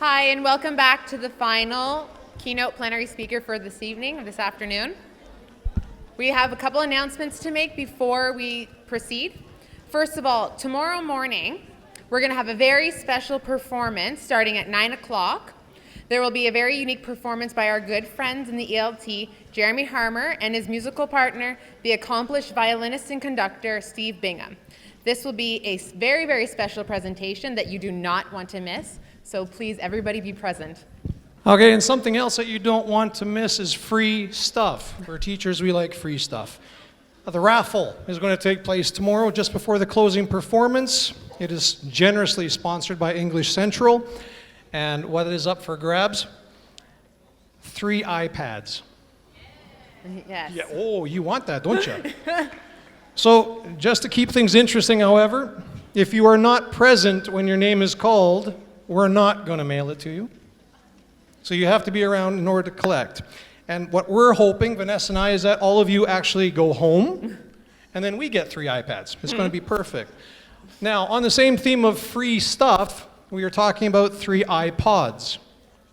Hi, and welcome back to the final keynote plenary speaker for this evening, this afternoon. We have a couple announcements to make before we proceed. First of all, tomorrow morning, we're going to have a very special performance starting at 9 o'clock. There will be a very unique performance by our good friends in the ELT, Jeremy Harmer, and his musical partner, the accomplished violinist and conductor, Steve Bingham. This will be a very, very special presentation that you do not want to miss, so please, everybody be present. Okay, and something else that you don't want to miss is free stuff. For teachers, we like free stuff. The raffle is going to take place tomorrow just before the closing performance. It is generously sponsored by English Central. And what is up for grabs? 3 iPads. Yes. Yeah, oh, you want that, don't you? So, just to keep things interesting, however, if you are not present when your name is called, we're not going to mail it to you. So you have to be around in order to collect. And what we're hoping, Vanessa and I, is that all of you actually go home, and then we get 3 iPads. It's going to be perfect. Now, on the same theme of free stuff, we are talking about 3 iPods.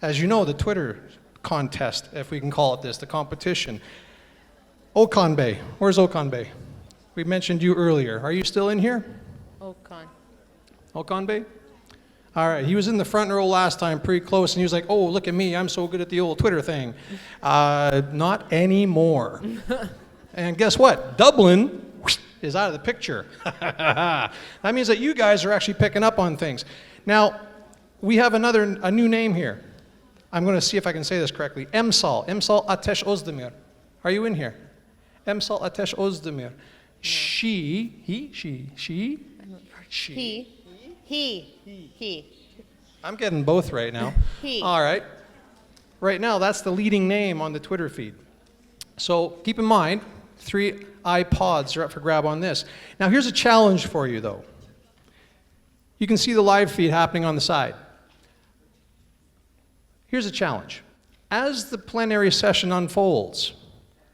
As you know, the Twitter contest, if we can call it this, the competition. Okanbe. Where's Okanbe? We mentioned you earlier. Are you still in here? Okanbe? All right, he was in the front row last time, pretty close, and he was like, oh, look at me, I'm so good at the old Twitter thing. Not anymore. And guess what? Dublin is out of the picture. That means that you guys are actually picking up on things. Now, we have a new name here. I'm going to see if I can say this correctly. Emsal Ateş Özdemir. Are you in here? Emsal Ateş Özdemir. He. I'm getting both right now. He. All right. Right now, that's the leading name on the Twitter feed. So keep in mind, 3 iPods are up for grab on this. Now, here's a challenge for you, though. You can see the live feed happening on the side. Here's a challenge. As the plenary session unfolds,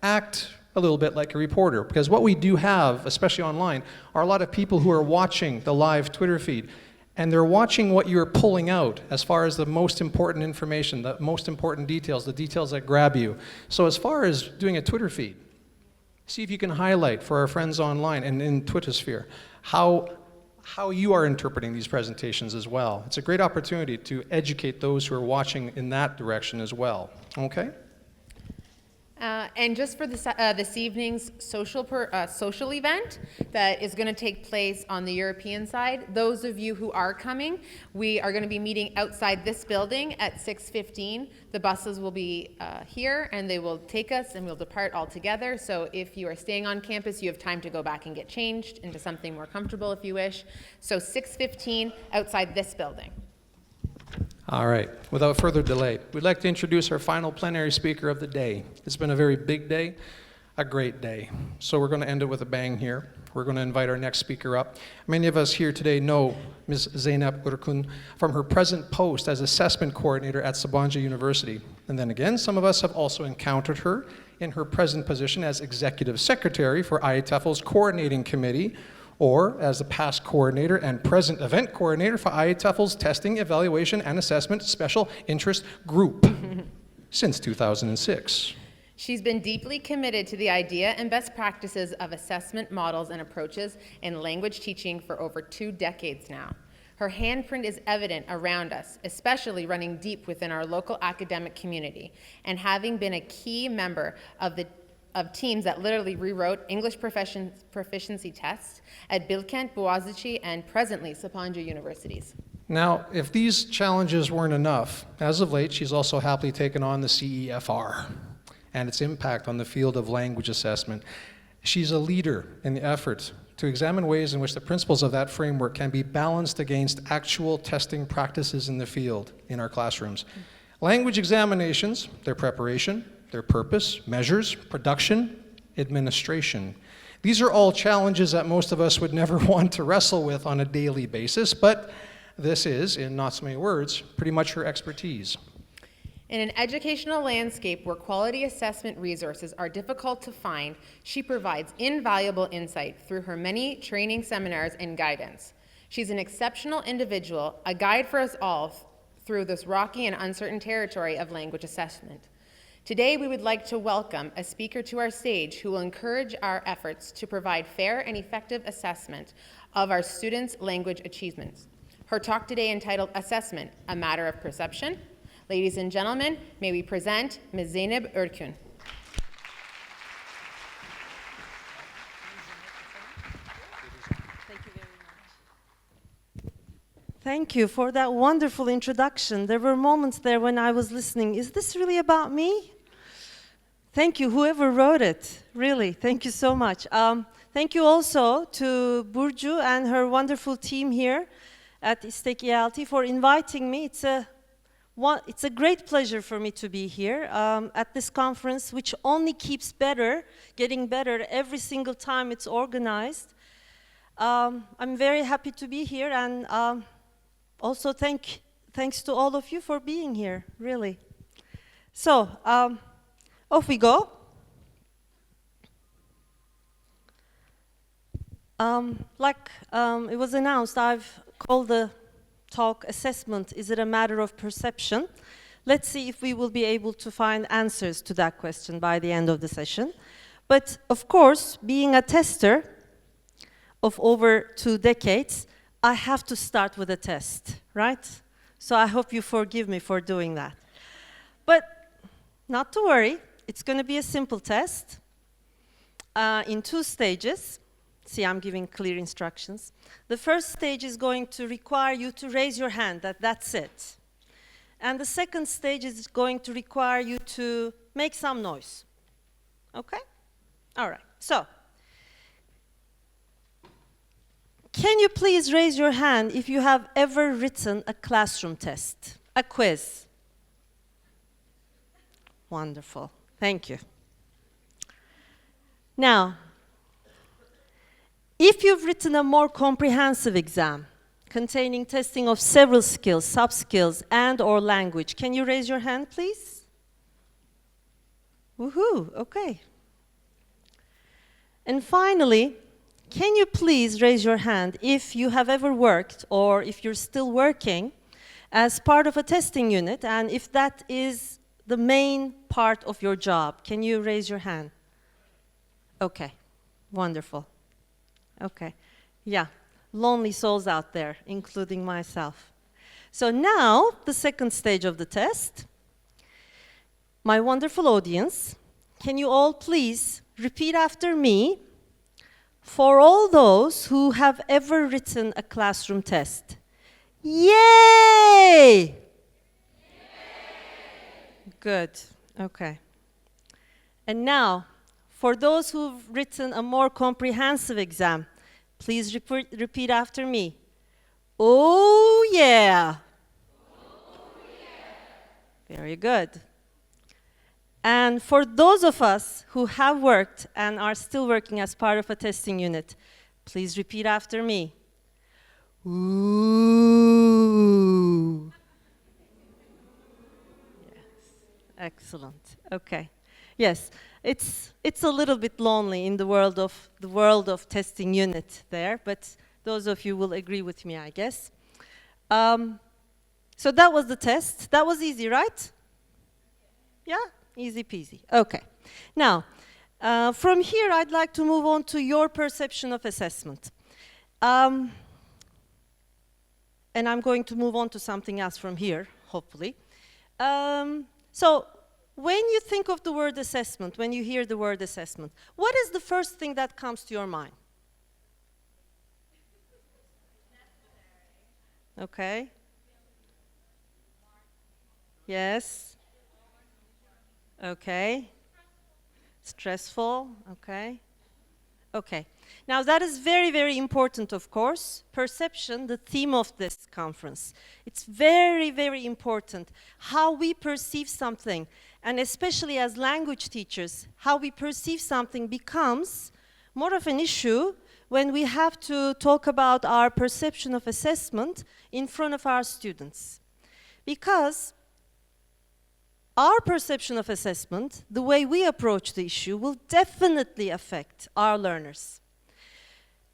act a little bit like a reporter, because what we do have, especially online, are a lot of people who are watching the live Twitter feed, and they're watching what you're pulling out as far as the most important information, the most important details, the details that grab you. So as far as doing a Twitter feed, see if you can highlight for our friends online and in Twittersphere how you are interpreting these presentations as well. It's a great opportunity to educate those who are watching in that direction as well. Okay? And just for this evening's social event that is going to take place on the European side, those of you who are coming, we are going to be meeting outside this building at 6:15. The buses will be here, and they will take us, and we'll depart all together. So if you are staying on campus, you have time to go back and get changed into something more comfortable if you wish. So 6:15 outside this building. All right, without further delay, we'd like to introduce our final plenary speaker of the day. It's been a very big day, a great day. So we're going to end it with a bang here. We're going to invite our next speaker up. Many of us here today know Ms. Zeynep Urkun from her present post as assessment coordinator at Sabancı University. And then again, some of us have also encountered her in her present position as executive secretary for IETFL's coordinating committee, or as the past coordinator and present event coordinator for IETFL's Testing, Evaluation, and Assessment Special Interest Group since 2006. She's been deeply committed to the idea and best practices of assessment models and approaches in language teaching for over 2 decades now. Her handprint is evident around us, especially running deep within our local academic community, and having been a key member of teams that literally rewrote English proficiency tests at Bilkent, Boğaziçi, and presently Sabancı universities. Now, if these challenges weren't enough, as of late, she's also happily taken on the CEFR and its impact on the field of language assessment. She's a leader in the effort to examine ways in which the principles of that framework can be balanced against actual testing practices in the field in our classrooms. Language examinations, their preparation, their purpose, measures, production, administration. These are all challenges that most of us would never want to wrestle with on a daily basis, but this is, in not so many words, pretty much her expertise. In an educational landscape where quality assessment resources are difficult to find, she provides invaluable insight through her many training seminars and guidance. She's an exceptional individual, a guide for us all through this rocky and uncertain territory of language assessment. Today, we would like to welcome a speaker to our stage who will encourage our efforts to provide fair and effective assessment of our students' language achievements. Her talk today entitled Assessment, A Matter of Perception. Ladies and gentlemen, may we present Ms. Zeynep Urkun. Thank you for that wonderful introduction. There were moments there when I was listening. Is this really about me? Thank you, whoever wrote it. Really, thank you so much. Thank you also to Burcu and her wonderful team here at ISTEK ELT for inviting me. It's a great pleasure for me to be here at this conference, which only keeps getting better every single time it's organized. I'm very happy to be here, and also thanks to all of you for being here, really. So, off we go. It was announced, I've called the talk Assessment, Is It a Matter of Perception? Let's see if we will be able to find answers to that question by the end of the session. But of course, being a tester of over 2 decades, I have to start with a test, right? So I hope you forgive me for doing that. But not to worry, it's going to be a simple test in 2 stages. See, I'm giving clear instructions. The first stage is going to require you to raise your hand, that's it. And the second stage is going to require you to make some noise. Okay? All right. So, can you please raise your hand if you have ever written a classroom test, a quiz? Wonderful. Thank you. Now, if you've written a more comprehensive exam containing testing of several skills, sub-skills, and/or language, can you raise your hand, please? Woohoo, okay. And finally, can you please raise your hand if you have ever worked, or if you're still working, as part of a testing unit, and if that is the main part of your job? Can you raise your hand? Okay, wonderful. Okay, yeah, lonely souls out there, including myself. So now, the second stage of the test. My wonderful audience, can you all please repeat after me for all those who have ever written a classroom test? Yay! Good, okay. And now, for those who've written a more comprehensive exam, please repeat after me. Oh yeah! Oh, yeah. Very good. And for those of us who have worked and are still working as part of a testing unit, please repeat after me. Ooh. Yes, excellent. Okay. Yes, it's a little bit lonely in the world of testing unit there, but those of you will agree with me, I guess. So that was the test. That was easy, right? Yeah, easy peasy. Okay. Now, from here, I'd like to move on to your perception of assessment. And I'm going to move on to something else from here, hopefully. So, when you think of the word assessment, when you hear the word assessment, what is the first thing that comes to your mind? Okay. Yes. Okay. Stressful. Okay. Okay. Now that is very, very important, of course. Perception, the theme of this conference. It's very, very important how we perceive something, and especially as language teachers, how we perceive something becomes more of an issue when we have to talk about our perception of assessment in front of our students. Because our perception of assessment, the way we approach the issue, will definitely affect our learners.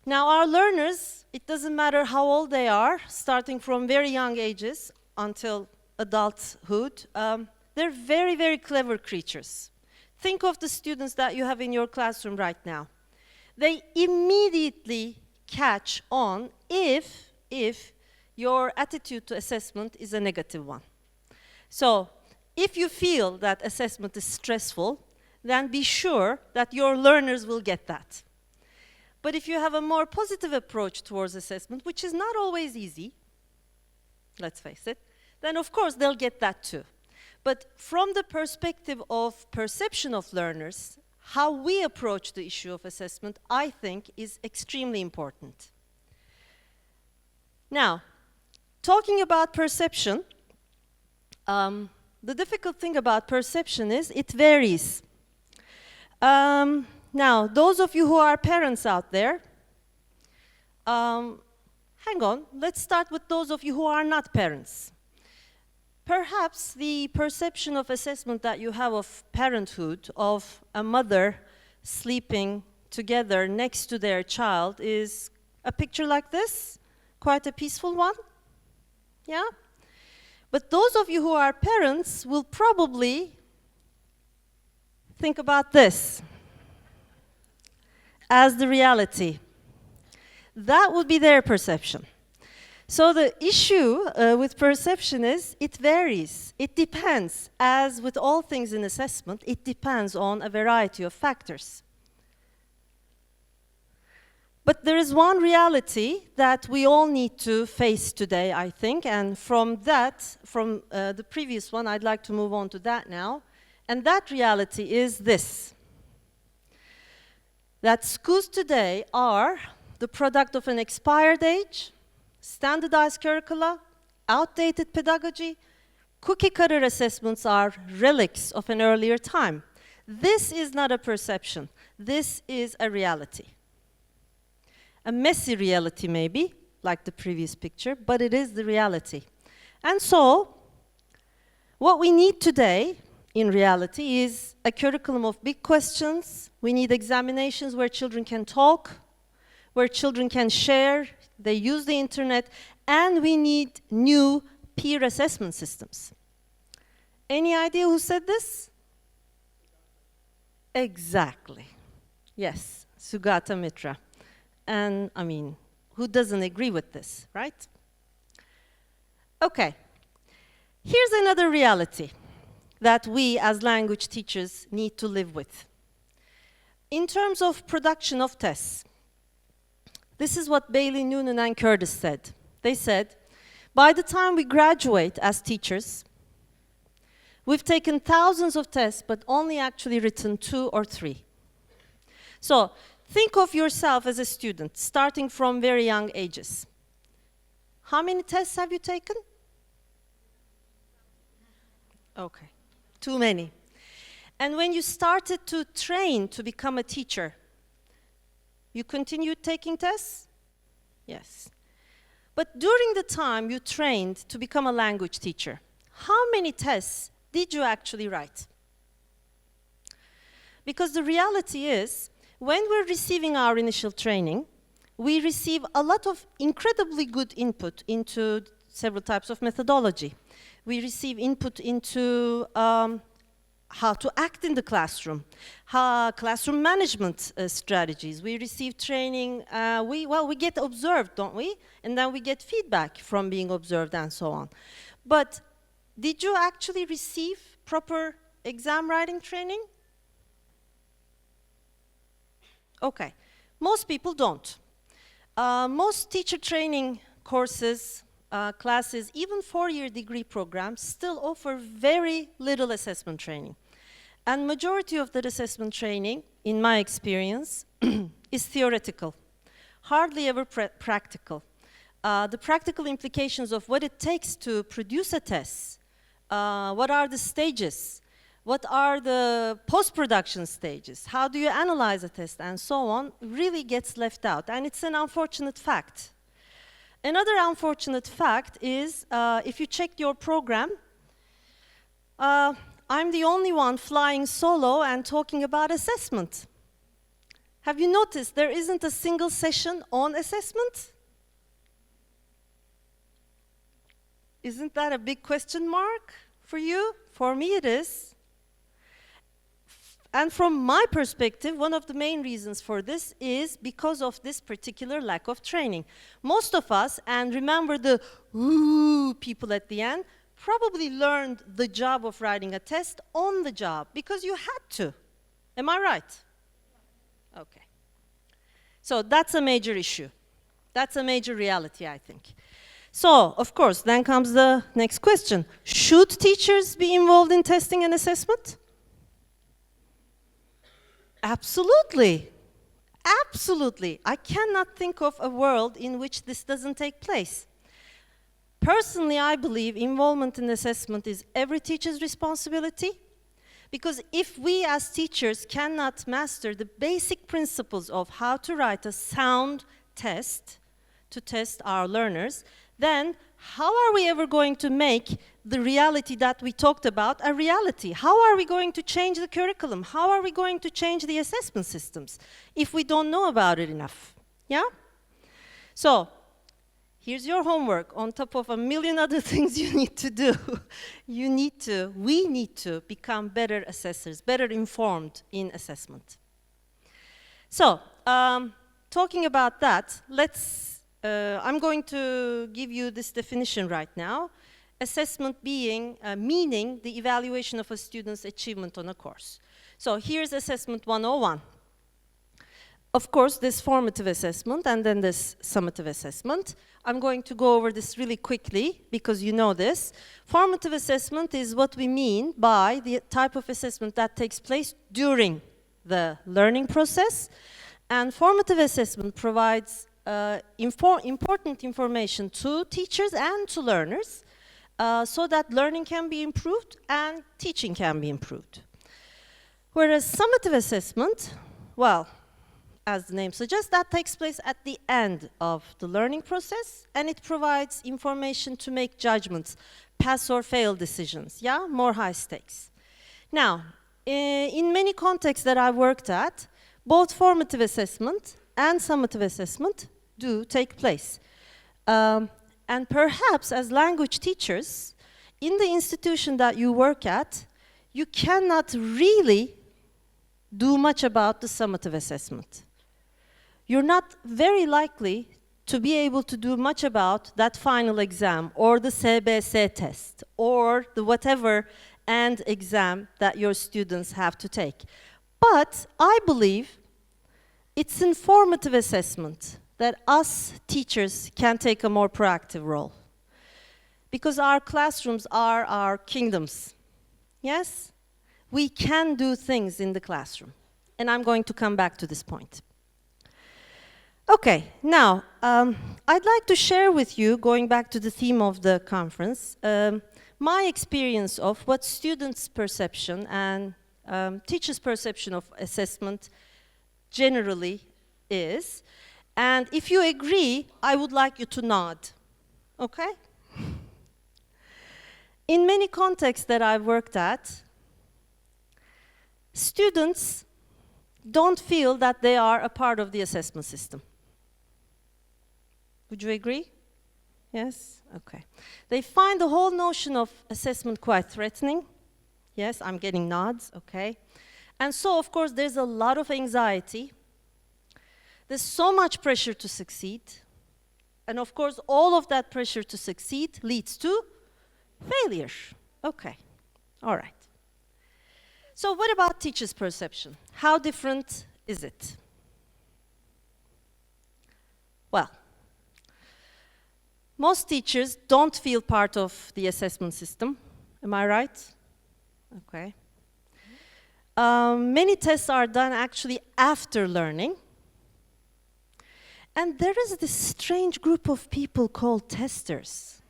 Now, our learners, it doesn't matter how old they are, starting from very young ages until adulthood, they're very, very clever creatures. Think of the students that you have in your classroom right now. They immediately catch on if your attitude to assessment is a negative one. So, if you feel that assessment is stressful, then be sure that your learners will get that. But if you have a more positive approach towards assessment, which is not always easy, let's face it, then of course they'll get that too. But from the perspective of perception of learners, how we approach the issue of assessment, I think, is extremely important. Now, talking about perception, the difficult thing about perception is it varies. Now, those of you who are parents out there, hang on, let's start with those of you who are not parents. Perhaps the perception of assessment that you have of parenthood, of a mother sleeping together next to their child, is a picture like this, quite a peaceful one, yeah? But those of you who are parents will probably think about this as the reality. That would be their perception. So the issue with perception is it varies. It depends. As with all things in assessment, it depends on a variety of factors. But there is one reality that we all need to face today, I think, and from that, from the previous one, I'd like to move on to that now. And that reality is this: that schools today are the product of an expired age, standardized curricula, outdated pedagogy. Cookie-cutter assessments are relics of an earlier time. This is not a perception. This is a reality. A messy reality, maybe, like the previous picture, but it is the reality. And so, what we need today, in reality, is a curriculum of big questions. We need examinations where children can talk, where children can share, they use the internet, and we need new peer assessment systems. Any idea who said this? Exactly. Yes, Sugata Mitra. And, I mean, who doesn't agree with this, right? Okay. Here's another reality that we as language teachers need to live with. In terms of production of tests, this is what Bailey, Noonan, and Curtis said. They said, by the time we graduate as teachers, we've taken thousands of tests, but only actually written 2 or 3. So, think of yourself as a student, starting from very young ages. How many tests have you taken? Okay, too many. And when you started to train to become a teacher, you continued taking tests? Yes. But during the time you trained to become a language teacher, how many tests did you actually write? Because the reality is, when we're receiving our initial training, we receive a lot of incredibly good input into several types of methodology. We receive input into how to act in the classroom, classroom management strategies. We receive training, we get observed, don't we? And then we get feedback from being observed and so on. But did you actually receive proper exam writing training? Okay, most people don't. Most teacher training courses, classes, even 4-year degree programs still offer very little assessment training. And majority of that assessment training, in my experience, is theoretical, hardly ever practical. The practical implications of what it takes to produce a test, what are the stages, what are the post-production stages, how do you analyze a test, and so on, really gets left out. And it's an unfortunate fact. Another unfortunate fact is, if you check your program, I'm the only one flying solo and talking about assessment. Have you noticed there isn't a single session on assessment? Isn't that a big question mark for you? For me it is. And from my perspective, one of the main reasons for this is because of this particular lack of training. Most of us, and remember the ooh people at the end, probably learned the job of writing a test on the job because you had to. Am I right? Okay. So that's a major issue. That's a major reality, I think. So, of course, then comes the next question. Should teachers be involved in testing and assessment? Absolutely. Absolutely. I cannot think of a world in which this doesn't take place. Personally, I believe involvement in assessment is every teacher's responsibility, because if we as teachers cannot master the basic principles of how to write a sound test to test our learners, then how are we ever going to make the reality that we talked about a reality? How are we going to change the curriculum? How are we going to change the assessment systems if we don't know about it enough? Yeah? So, here's your homework on top of a million other things you need to do. We need to become better assessors, better informed in assessment. So, talking about that, I'm going to give you this definition right now. Assessment meaning the evaluation of a student's achievement on a course. So here's assessment 101. Of course, there's formative assessment and then there's summative assessment. I'm going to go over this really quickly because you know this. Formative assessment is what we mean by the type of assessment that takes place during the learning process. And formative assessment provides important information to teachers and to learners so that learning can be improved and teaching can be improved. Whereas summative assessment, well, as the name suggests, that takes place at the end of the learning process, and it provides information to make judgments, pass or fail decisions, yeah, more high stakes. Now, in many contexts that I've worked at, both formative assessment and summative assessment do take place. And perhaps as language teachers, in the institution that you work at, you cannot really do much about the summative assessment. You're not very likely to be able to do much about that final exam or the CBS test or the whatever end exam that your students have to take. But I believe it's in formative assessment that us teachers can take a more proactive role. Because our classrooms are our kingdoms. Yes? We can do things in the classroom. And I'm going to come back to this point. Okay, now, I'd like to share with you, going back to the theme of the conference, my experience of what students' perception and teachers' perception of assessment generally is. And if you agree, I would like you to nod. Okay? In many contexts that I've worked at, students don't feel that they are a part of the assessment system. Would you agree? Yes? Okay. They find the whole notion of assessment quite threatening. Yes, I'm getting nods, okay. And so, of course, there's a lot of anxiety. There's so much pressure to succeed. And of course, all of that pressure to succeed leads to failure. Okay, all right. So what about teachers' perception? How different is it? Well, most teachers don't feel part of the assessment system. Am I right? Okay. Many tests are done actually after learning. And there is this strange group of people called testers.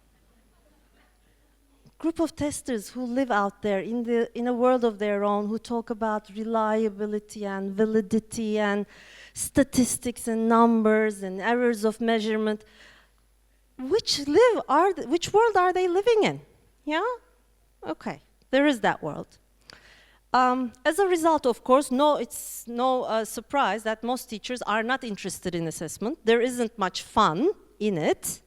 Group of testers who live out there in a world of their own, who talk about reliability and validity and statistics and numbers and errors of measurement. Which world are they living in? Yeah? Okay, there is that world. As a result, of course, it's no surprise that most teachers are not interested in assessment. There isn't much fun in it.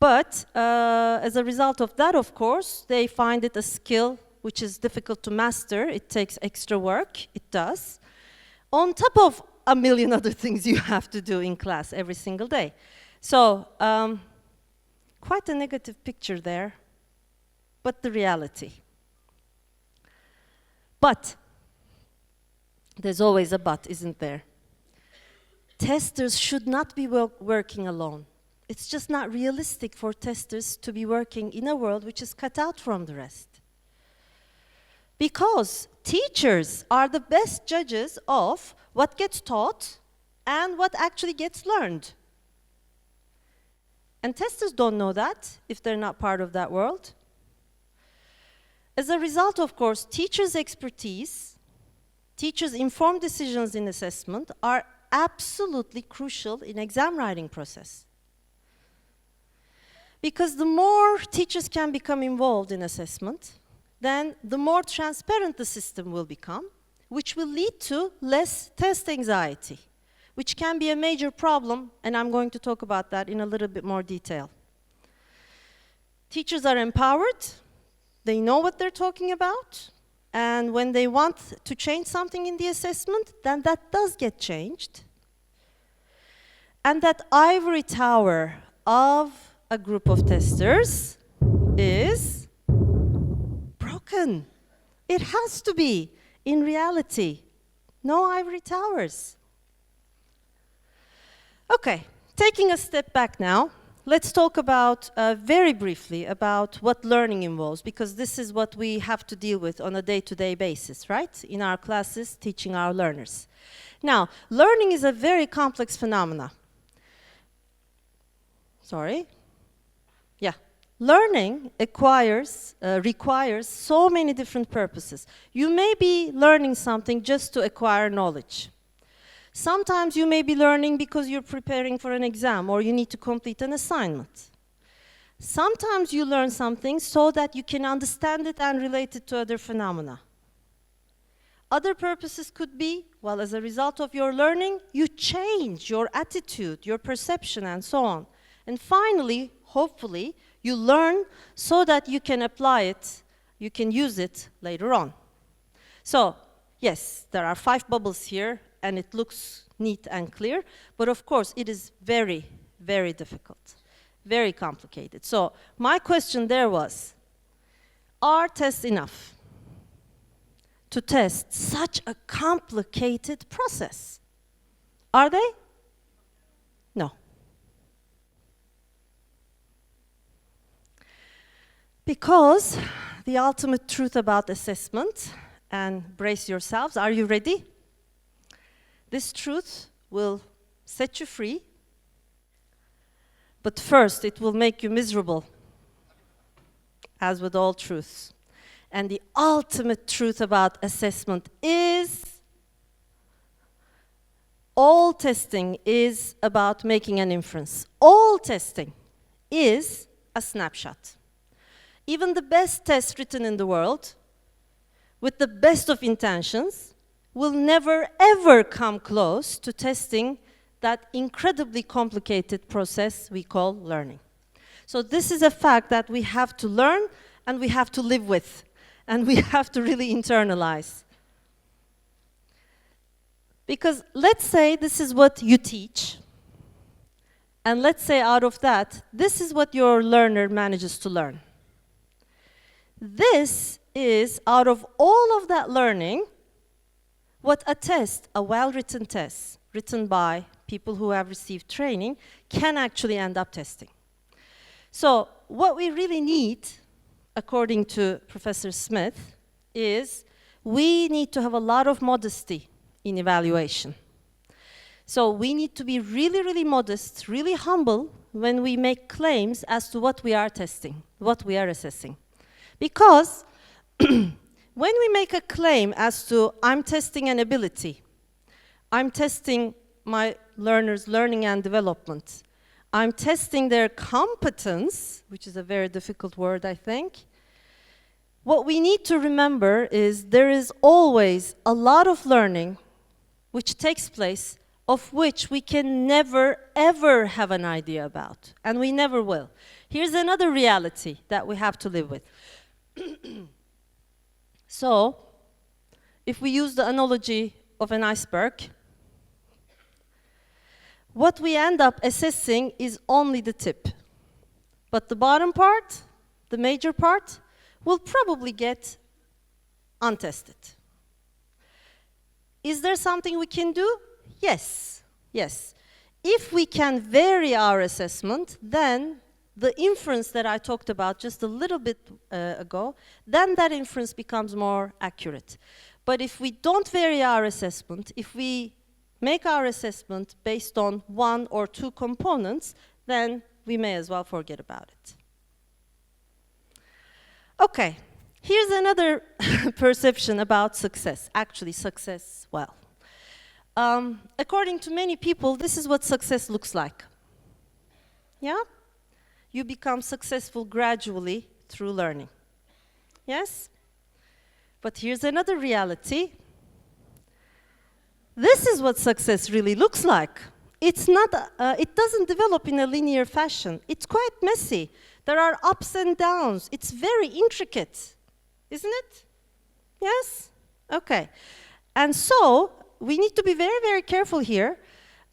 But as a result of that, of course, they find it a skill which is difficult to master. It takes extra work. It does. On top of a million other things you have to do in class every single day. So, quite a negative picture there, but the reality. But, there's always a but, isn't there? Testers should not be working alone. It's just not realistic for testers to be working in a world which is cut out from the rest. Because teachers are the best judges of what gets taught and what actually gets learned. And testers don't know that if they're not part of that world. As a result, of course, teachers' expertise, teachers' informed decisions in assessment are absolutely crucial in exam writing process. Because the more teachers can become involved in assessment, then the more transparent the system will become, which will lead to less test anxiety, which can be a major problem, and I'm going to talk about that in a little bit more detail. Teachers are empowered, they know what they're talking about, and when they want to change something in the assessment, then that does get changed. And that ivory tower of a group of testers is broken. It has to be, in reality. No ivory towers. Okay, taking a step back now, let's talk about, very briefly, about what learning involves, because this is what we have to deal with on a day-to-day basis, right? In our classes, teaching our learners. Now, learning is a very complex phenomena. Sorry? Yeah. Learning requires so many different purposes. You may be learning something just to acquire knowledge. Sometimes you may be learning because you're preparing for an exam or you need to complete an assignment. Sometimes you learn something so that you can understand it and relate it to other phenomena. Other purposes could be, well, as a result of your learning, you change your attitude, your perception, and so on. And finally, hopefully, you learn so that you can apply it, you can use it later on. So, yes, there are 5 bubbles here, and it looks neat and clear, but of course, it is very, very difficult, very complicated. So, my question there was, are tests enough to test such a complicated process? Are they? No. Because the ultimate truth about assessment, and brace yourselves, are you ready? This truth will set you free, but first it will make you miserable, as with all truths. And the ultimate truth about assessment is all testing is about making an inference. All testing is a snapshot. Even the best test written in the world, with the best of intentions, will never ever come close to testing that incredibly complicated process we call learning. So this is a fact that we have to learn and we have to live with, and we have to really internalize. Because let's say this is what you teach, and let's say out of that, this is what your learner manages to learn. This is, out of all of that learning, what a test, a well-written test, written by people who have received training, can actually end up testing. So what we really need, according to Professor Smith, is we need to have a lot of modesty in evaluation. So we need to be really, really modest, really humble when we make claims as to what we are testing, what we are assessing. Because when we make a claim as to, I'm testing an ability, I'm testing my learners' learning and development, I'm testing their competence, which is a very difficult word, I think, what we need to remember is there is always a lot of learning which takes place of which we can never, ever have an idea about, and we never will. Here's another reality that we have to live with. So, if we use the analogy of an iceberg, what we end up assessing is only the tip. But the bottom part, the major part, will probably get untested. Is there something we can do? Yes, yes. If we can vary our assessment, then the inference that I talked about just a little bit ago, then that inference becomes more accurate. But if we don't vary our assessment, if we make our assessment based on one or two components, then we may as well forget about it. Okay, here's another perception about success. Actually, success, well. According to many people, this is what success looks like. Yeah? You become successful gradually through learning. Yes? But here's another reality. This is what success really looks like. It's not, it doesn't develop in a linear fashion. It's quite messy. There are ups and downs. It's very intricate, isn't it? Yes? Okay. And so, we need to be very, very careful here.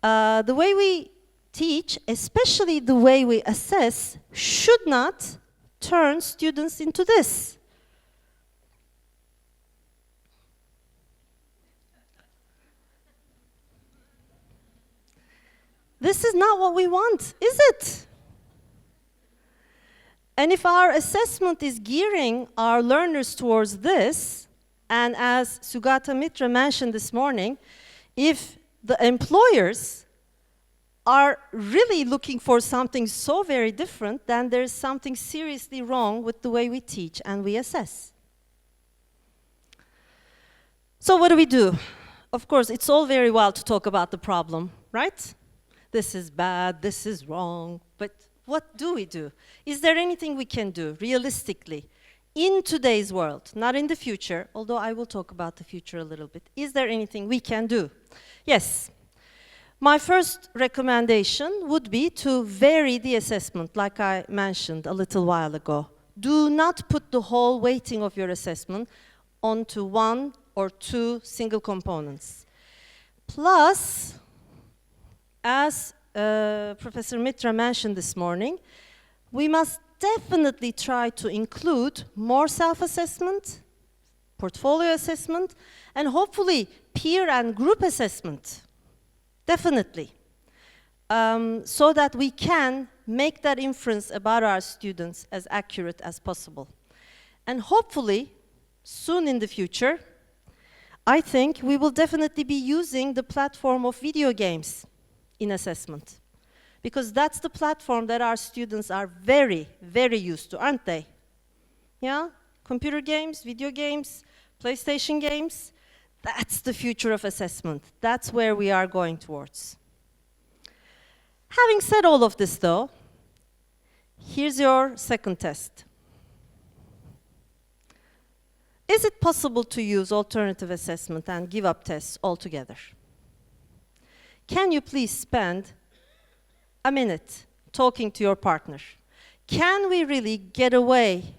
The way we teach, especially the way we assess, should not turn students into this. This is not what we want, is it? And if our assessment is gearing our learners towards this, and as Sugata Mitra mentioned this morning, if the employers are really looking for something so very different, then there's something seriously wrong with the way we teach and we assess. So what do? Of course, it's all very well to talk about the problem, right? This is bad, this is wrong, but what do? Is there anything we can do, realistically, in today's world, not in the future, although I will talk about the future a little bit. Is there anything we can do? Yes. My first recommendation would be to vary the assessment, like I mentioned a little while ago. Do not put the whole weighting of your assessment onto one or two single components. Plus, as Professor Mitra mentioned this morning, we must definitely try to include more self-assessment, portfolio assessment, and hopefully peer and group assessment. Definitely. So that we can make that inference about our students as accurate as possible. And hopefully, soon in the future, I think we will definitely be using the platform of video games in assessment. Because that's the platform that our students are very, very used to, aren't they? Yeah? Computer games, video games, PlayStation games. That's the future of assessment. That's where we are going towards. Having said all of this, though, here's your second test. Is it possible to use alternative assessment and give up tests altogether? Can you please spend a minute talking to your partner? Can we really get away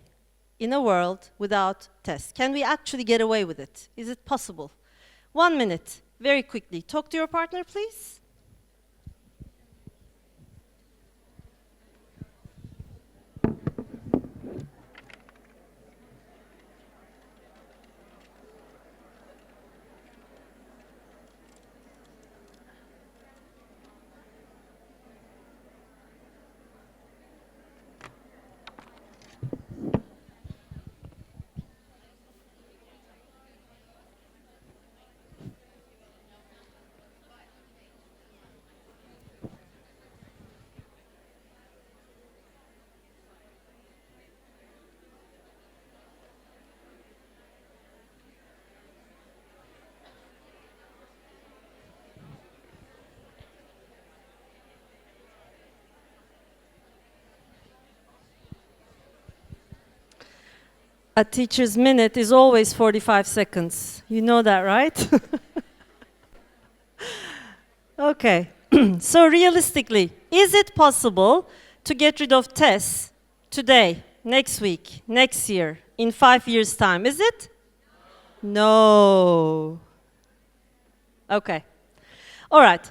in a world without tests? Can we actually get away with it? Is it possible? 1 minute, very quickly. Talk to your partner, please. A teacher's minute is always 45 seconds. You know that, right? Okay. So realistically, is it possible to get rid of tests today, next week, next year, in 5 years' time, is it? No. Okay. All right.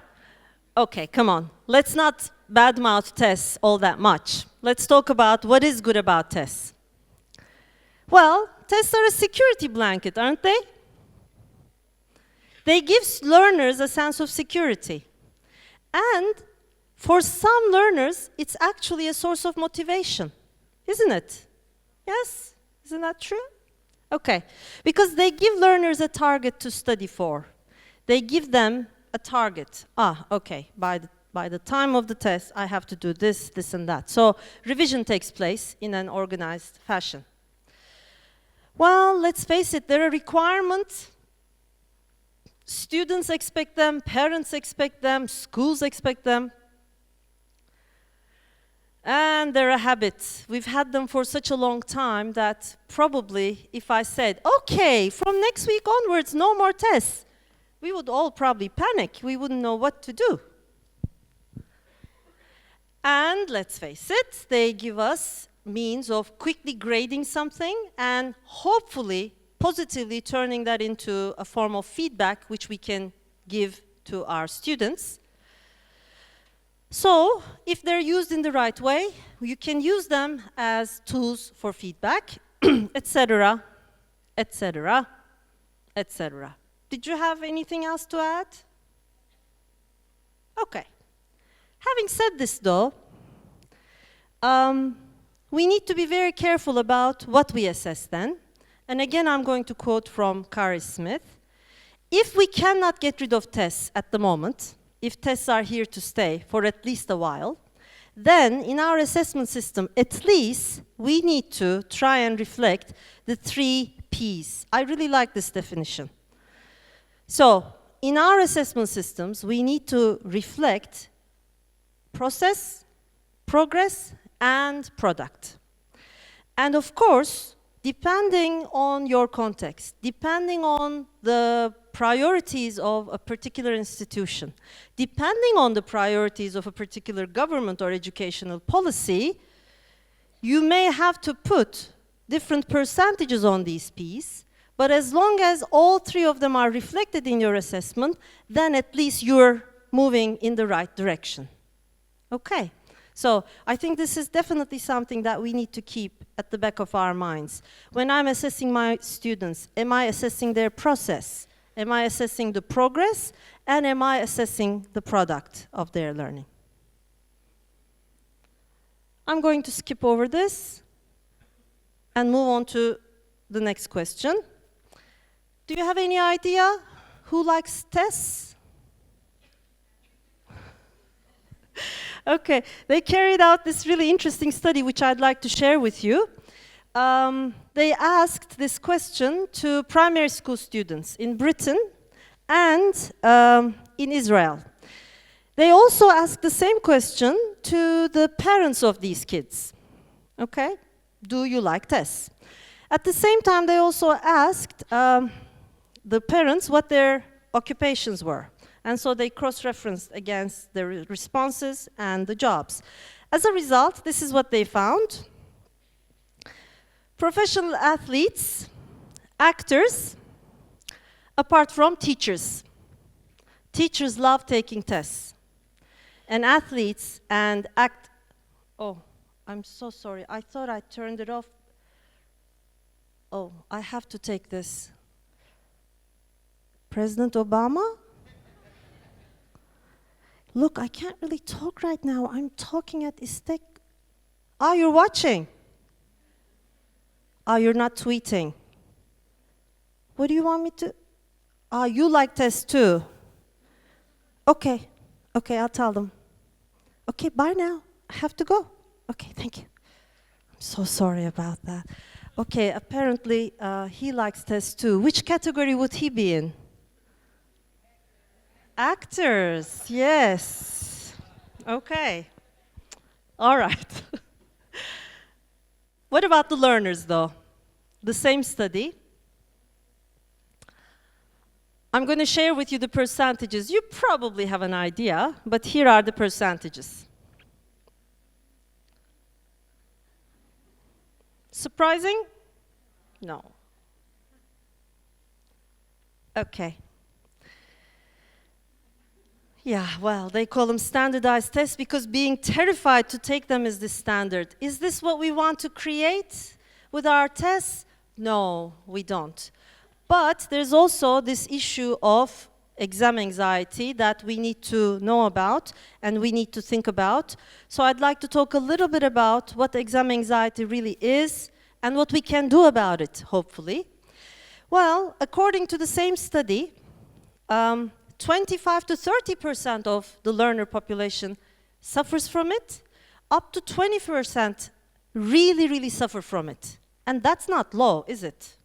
Okay, come on. Let's not badmouth tests all that much. Let's talk about what is good about tests. Well, tests are a security blanket, aren't they? They give learners a sense of security. And for some learners, it's actually a source of motivation, isn't it? Yes? Isn't that true? Okay. Because they give learners a target to study for. They give them a target. Okay, by the time of the test, I have to do this, this, and that. So revision takes place in an organized fashion. Well, let's face it, they're a requirement. Students expect them, parents expect them, schools expect them. And they're a habit. We've had them for such a long time that probably if I said, okay, from next week onwards, no more tests, we would all probably panic. We wouldn't know what to do. And let's face it, they give us means of quickly grading something and hopefully positively turning that into a form of feedback which we can give to our students. So, if they're used in the right way, you can use them as tools for feedback, etc., etc., etc. Did you have anything else to add? Okay. Having said this, though, we need to be very careful about what we assess then. And again, I'm going to quote from Kari Smith. If we cannot get rid of tests at the moment, if tests are here to stay for at least a while, then in our assessment system, at least we need to try and reflect the 3 Ps. I really like this definition. So, in our assessment systems, we need to reflect process, progress, and product. And of course, depending on your context, depending on the priorities of a particular institution, depending on the priorities of a particular government or educational policy, you may have to put different percentages on these Ps, but as long as all 3 of them are reflected in your assessment, then at least you're moving in the right direction. Okay. So I think this is definitely something that we need to keep at the back of our minds. When I'm assessing my students, am I assessing their process? Am I assessing the progress? And am I assessing the product of their learning? I'm going to skip over this and move on to the next question. Do you have any idea who likes tests? Okay, they carried out this really interesting study which I'd like to share with you. They asked this question to primary school students in Britain and in Israel. They also asked the same question to the parents of these kids. Okay, do you like tests? At the same time, they also asked the parents what their occupations were. And so they cross-referenced against the responses and the jobs. As a result, this is what they found. Professional athletes, actors, apart from teachers. Teachers love taking tests. And athletes and Oh, I'm so sorry. I thought I turned it off. Oh, I have to take this. President Obama? Look, I can't really talk right now. I'm talking at ISTEK. You're watching. You're not tweeting. What do you want me to? You like tests too. Okay, I'll tell them. Okay, bye now. I have to go. Okay, thank you. I'm so sorry about that. Okay, apparently he likes tests too. Which category would he be in? Actors, yes. Okay. All right. What about the learners, though? The same study. I'm going to share with you the percentages. You probably have an idea, but here are the percentages. Surprising? No. Okay. Yeah, well, they call them standardized tests because being terrified to take them is the standard. Is this what we want to create with our tests? No, we don't. But there's also this issue of exam anxiety that we need to know about and we need to think about. So I'd like to talk a little bit about what exam anxiety really is and what we can do about it, hopefully. Well, according to the same study, 25 to 30% of the learner population suffers from it. Up to 20% really, really suffer from it. And that's not low, is it?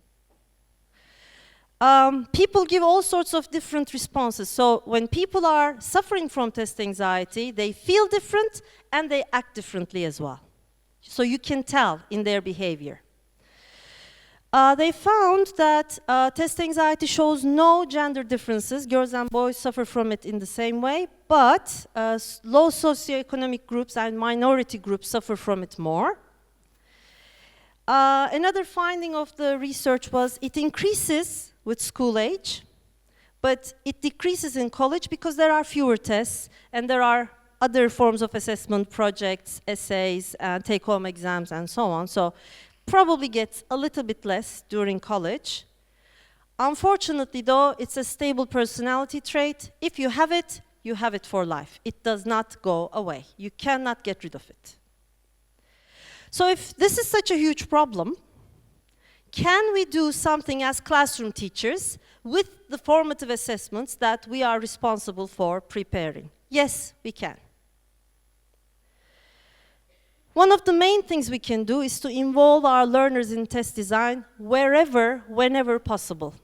People give all sorts of different responses. So when people are suffering from test anxiety, they feel different and they act differently as well. So you can tell in their behavior. They found that test anxiety shows no gender differences. Girls and boys suffer from it in the same way, but low socioeconomic groups and minority groups suffer from it more. Another finding of the research was it increases with school age, but it decreases in college because there are fewer tests and there are other forms of assessment, projects, essays, take-home exams, and so on. So probably gets a little bit less during college. Unfortunately, though, it's a stable personality trait. If you have it for life. It does not go away. You cannot get rid of it. So if this is such a huge problem, can we do something as classroom teachers with the formative assessments that we are responsible for preparing? Yes, we can. One of the main things we can do is to involve our learners in test design wherever, whenever possible.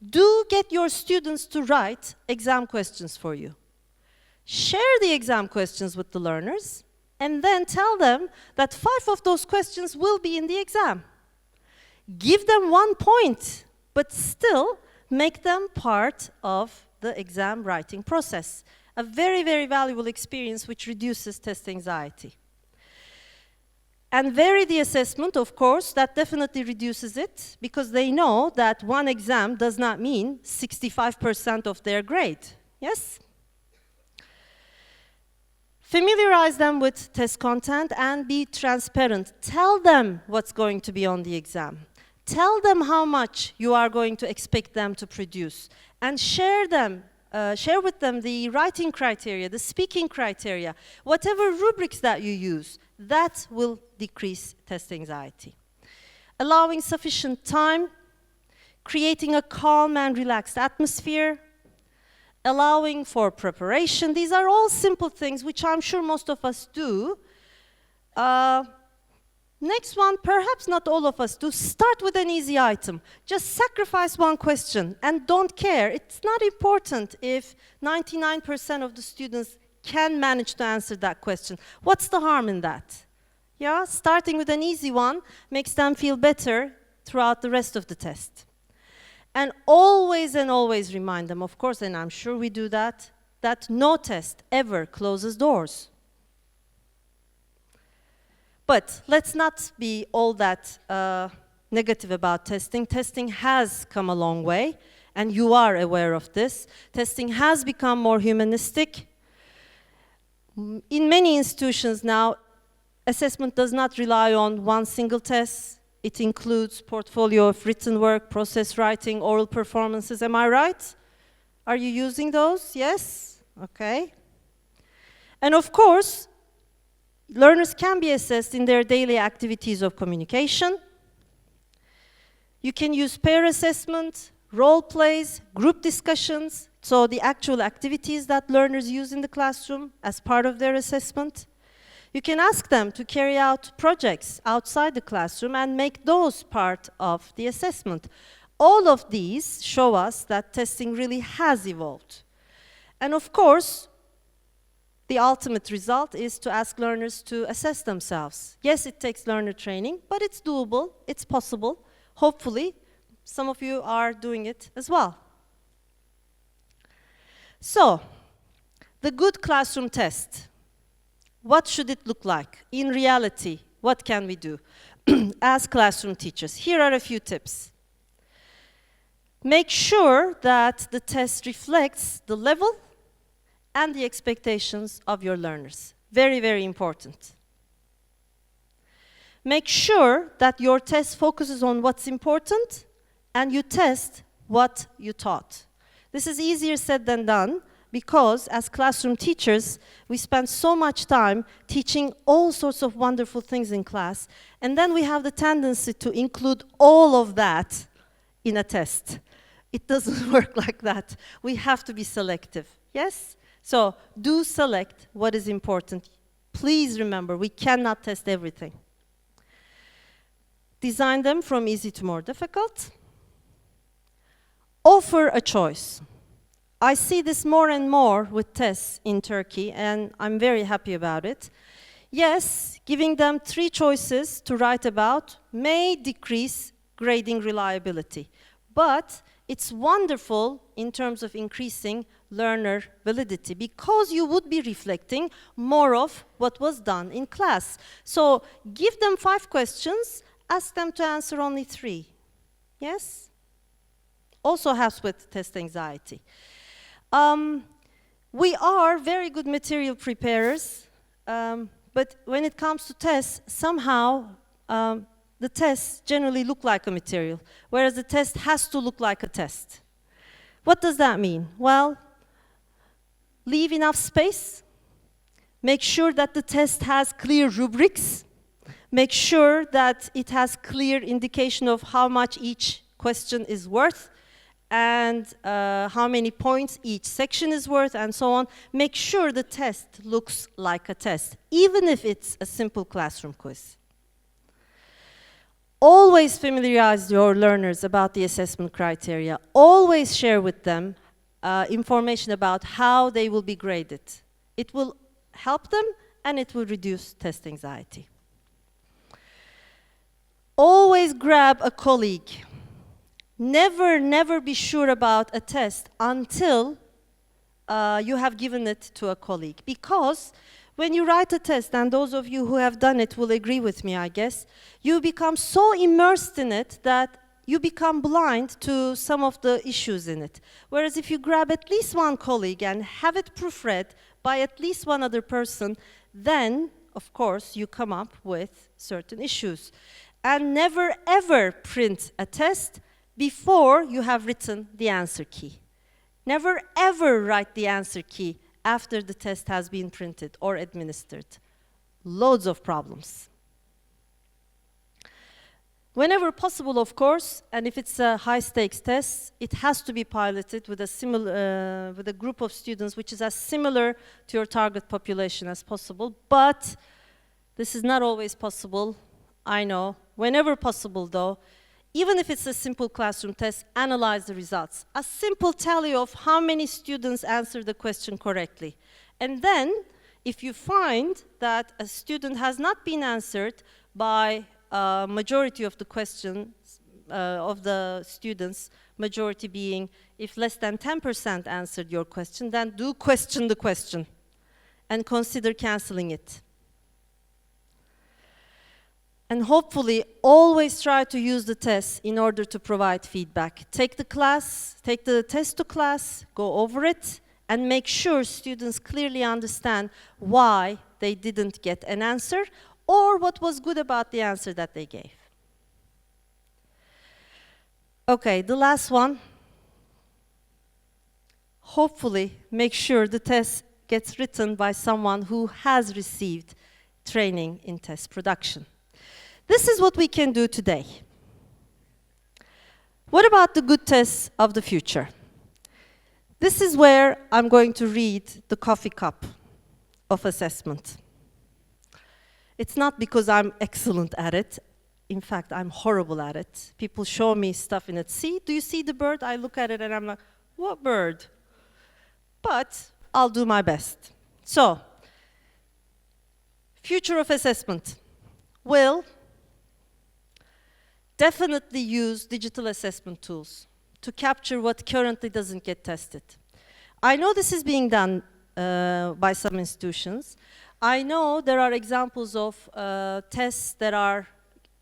Do get your students to write exam questions for you. Share the exam questions with the learners, and then tell them that 5 of those questions will be in the exam. Give them 1 point, but still make them part of the exam writing process. A very, very valuable experience which reduces test anxiety. And vary the assessment, of course, that definitely reduces it, because they know that one exam does not mean 65% of their grade. Yes? Familiarize them with test content and be transparent. Tell them what's going to be on the exam. Tell them how much you are going to expect them to produce. And share with them the writing criteria, the speaking criteria, whatever rubrics that you use. That will decrease test anxiety. Allowing sufficient time, creating a calm and relaxed atmosphere, allowing for preparation. These are all simple things which I'm sure most of us do. Next one, perhaps not all of us do. Start with an easy item. Just sacrifice 1 question and don't care. It's not important if 99% of the students can manage to answer that question. What's the harm in that? Yeah, starting with an easy one makes them feel better throughout the rest of the test. And always remind them, of course, and I'm sure we do that, that no test ever closes doors. But let's not be all that negative about testing. Testing has come a long way, and you are aware of this. Testing has become more humanistic. In many institutions now, assessment does not rely on one single test. It includes portfolio of written work, process writing, oral performances. Am I right? Are you using those? Yes? Okay. And of course, learners can be assessed in their daily activities of communication. You can use peer assessment, role plays, group discussions, so the actual activities that learners use in the classroom as part of their assessment. You can ask them to carry out projects outside the classroom and make those part of the assessment. All of these show us that testing really has evolved. And of course, the ultimate result is to ask learners to assess themselves. Yes, it takes learner training, but it's doable, it's possible. Hopefully, some of you are doing it as well. So, the good classroom test. What should it look like? In reality, what can we do? as classroom teachers. Here are a few tips. Make sure that the test reflects the level and the expectations of your learners. Very, very important. Make sure that your test focuses on what's important and you test what you taught. This is easier said than done because as classroom teachers, we spend so much time teaching all sorts of wonderful things in class, and then we have the tendency to include all of that in a test. It doesn't work like that. We have to be selective, yes? So do select what is important. Please remember, we cannot test everything. Design them from easy to more difficult. Offer a choice. I see this more and more with tests in Turkey, and I'm very happy about it. Yes, giving them 3 choices to write about may decrease grading reliability, but it's wonderful in terms of increasing learner validity because you would be reflecting more of what was done in class. So give them 5 questions, ask them to answer only 3. Yes? Also helps with test anxiety. We are very good material preparers, but when it comes to tests, somehow the tests generally look like a material, whereas the test has to look like a test. What does that mean? Well, leave enough space, make sure that the test has clear rubrics, make sure that it has clear indication of how much each question is worth, and how many points each section is worth, and so on. Make sure the test looks like a test, even if it's a simple classroom quiz. Always familiarize your learners about the assessment criteria. Always share with them information about how they will be graded. It will help them and it will reduce test anxiety. Always grab a colleague. Never, never be sure about a test until you have given it to a colleague. Because when you write a test, and those of you who have done it will agree with me, I guess, you become so immersed in it that you become blind to some of the issues in it. Whereas if you grab at least one colleague and have it proofread by at least one other person, then, of course, you come up with certain issues. And never, ever print a test before you have written the answer key. Never, ever write the answer key after the test has been printed or administered. Loads of problems. Whenever possible, of course, and if it's a high-stakes test, it has to be piloted with a group of students which is as similar to your target population as possible, but this is not always possible, I know. Whenever possible, though, even if it's a simple classroom test, analyze the results. A simple tally of how many students answered the question correctly. And then, if you find that a student has not been answered by a majority of the questions of the students, majority being if less than 10% answered your question, then do question the question and consider canceling it. And hopefully, always try to use the test in order to provide feedback. Take the test to class, go over it, and make sure students clearly understand why they didn't get an answer or what was good about the answer that they gave. Okay, the last one. Hopefully, make sure the test gets written by someone who has received training in test production. This is what we can do today. What about the good tests of the future? This is where I'm going to read the coffee cup of assessment. It's not because I'm excellent at it. In fact, I'm horrible at it. People show me stuff in it. See, do you see the bird? I look at it and I'm like, what bird? But I'll do my best. So, future of assessment will definitely use digital assessment tools to capture what currently doesn't get tested. I know this is being done by some institutions. I know there are examples of tests that are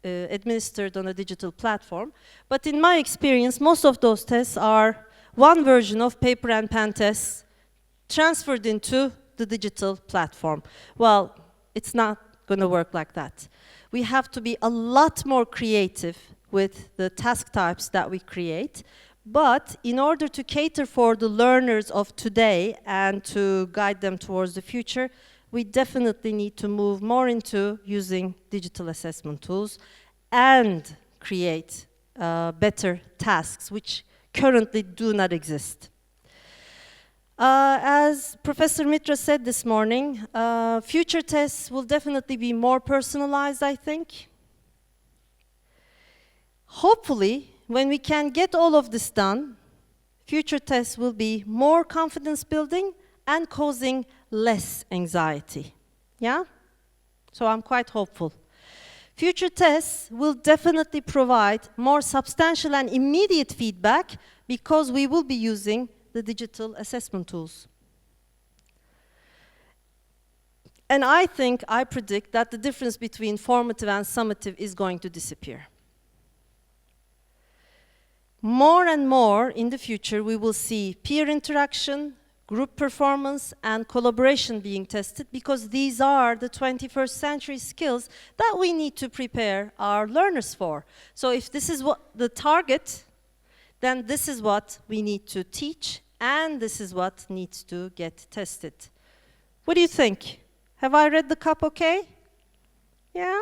administered on a digital platform. But in my experience, most of those tests are one version of paper and pen tests transferred into the digital platform. Well, it's not going to work like that. We have to be a lot more creative with the task types that we create. But in order to cater for the learners of today and to guide them towards the future, we definitely need to move more into using digital assessment tools and create better tasks, which currently do not exist. As Professor Mitra said this morning, future tests will definitely be more personalized, I think. Hopefully, when we can get all of this done, future tests will be more confidence building and causing less anxiety. Yeah? So I'm quite hopeful. Future tests will definitely provide more substantial and immediate feedback because we will be using the digital assessment tools. And I predict that the difference between formative and summative is going to disappear. More and more in the future, we will see peer interaction, group performance, and collaboration being tested because these are the 21st century skills that we need to prepare our learners for. So if this is what the target, then this is what we need to teach, and this is what needs to get tested. What do you think? Have I read the cup okay? Yeah?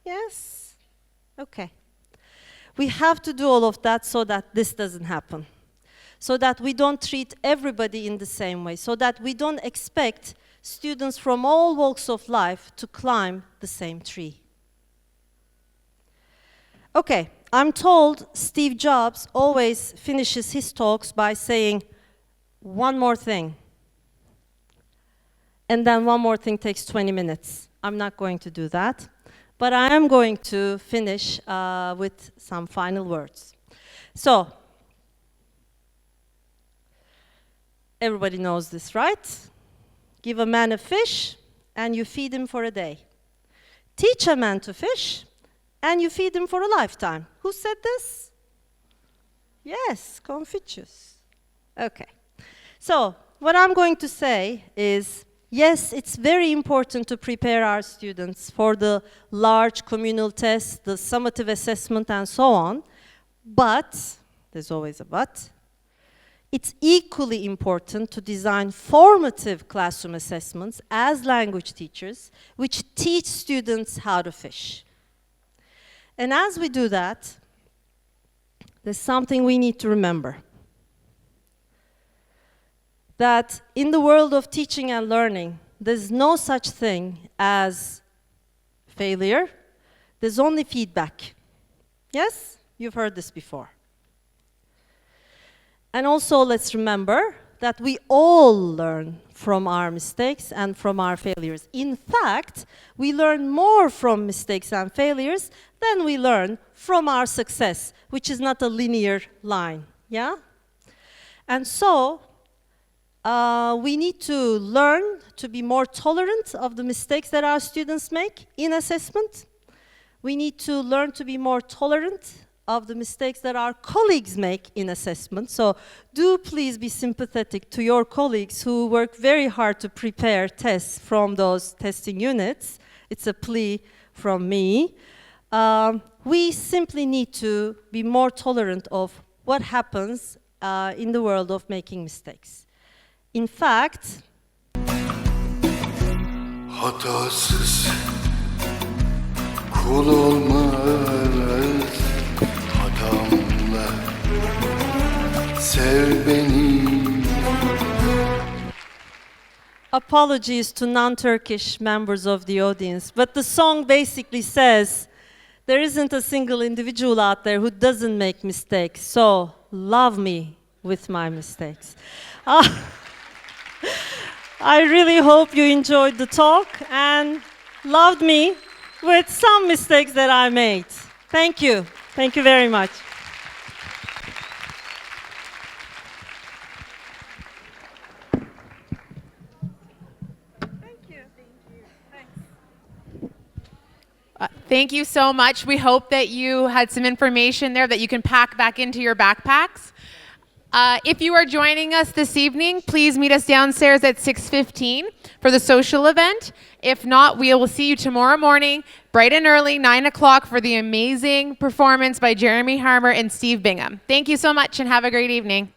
Yes? Okay. We have to do all of that so that this doesn't happen. So that we don't treat everybody in the same way. So that we don't expect students from all walks of life to climb the same tree. Okay, I'm told Steve Jobs always finishes his talks by saying, one more thing. And then one more thing takes 20 minutes. I'm not going to do that. But I am going to finish with some final words. So, everybody knows this, right? Give a man a fish, and you feed him for a day. Teach a man to fish, and you feed him for a lifetime. Who said this? Yes, Confucius. Okay. So, what I'm going to say is, yes, it's very important to prepare our students for the large communal tests, the summative assessment, and so on. But, there's always a but, it's equally important to design formative classroom assessments as language teachers, which teach students how to fish. And as we do that, there's something we need to remember. That in the world of teaching and learning, there's no such thing as failure. There's only feedback. Yes? You've heard this before. And also, let's remember that we all learn from our mistakes and from our failures. In fact, we learn more from mistakes and failures than we learn from our success, which is not a linear line. Yeah? And so, we need to learn to be more tolerant of the mistakes that our students make in assessment. We need to learn to be more tolerant of the mistakes that our colleagues make in assessment. So do please be sympathetic to your colleagues who work very hard to prepare tests from those testing units. It's a plea from me. We simply need to be more tolerant of what happens in the world of making mistakes. In fact, hatasız kul olmaz, hatamla sev beni. apologies to non-Turkish members of the audience, but the song basically says, there isn't a single individual out there who doesn't make mistakes, so love me with my mistakes. I really hope you enjoyed the talk and loved me with some mistakes that I made. Thank you. Thank you very much. Thank you so much. We hope that you had some information there that you can pack back into your backpacks. If you are joining us this evening, please meet us downstairs at 6:15 for the social event. If not, we will see you tomorrow morning, bright and early, 9 o'clock, for the amazing performance by Jeremy Harmer and Steve Bingham. Thank you so much and have a great evening.